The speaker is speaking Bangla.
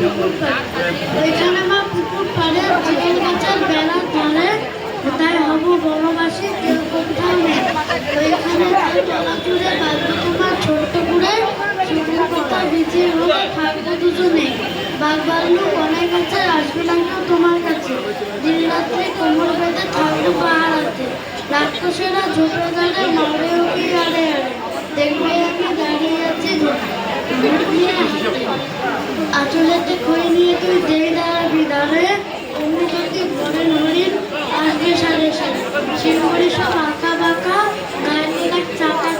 পুকুর পাড়ে। ওইখানে মা পুকুর পাড়ে চিকেন গাছের বেড়ার ধারে কোথায় হব বনবাসী কেউ কোথাও নেই। ওইখানে তলা জুড়ে বাঁধবো তোমার ছোট্ট করে শুকনো পাতা ভিজিয়ে হোক থাকবো দুজনে। বাঘ ভাল্লুক অনেক আছে আসবে না কেউ তোমার কাছে। দিন রাত্রি কোমর বেঁধে থাকবো পাহাড়াতে। রাক্ষসেরা ঝোপে দাঁড়ে মারে ওকে আড়ে আড়ে। দেখবে আমি দাঁড়িয়ে আছি আঁচলেতে খই নিয়ে তুই যেই দাঁড়াবি দাঁড়ে অমনি যদি বরের হরিণ আসবে সাড়ে সাড়ে। শিলগুড়ি সব আঁকা বাঁকা গায়ে চাকা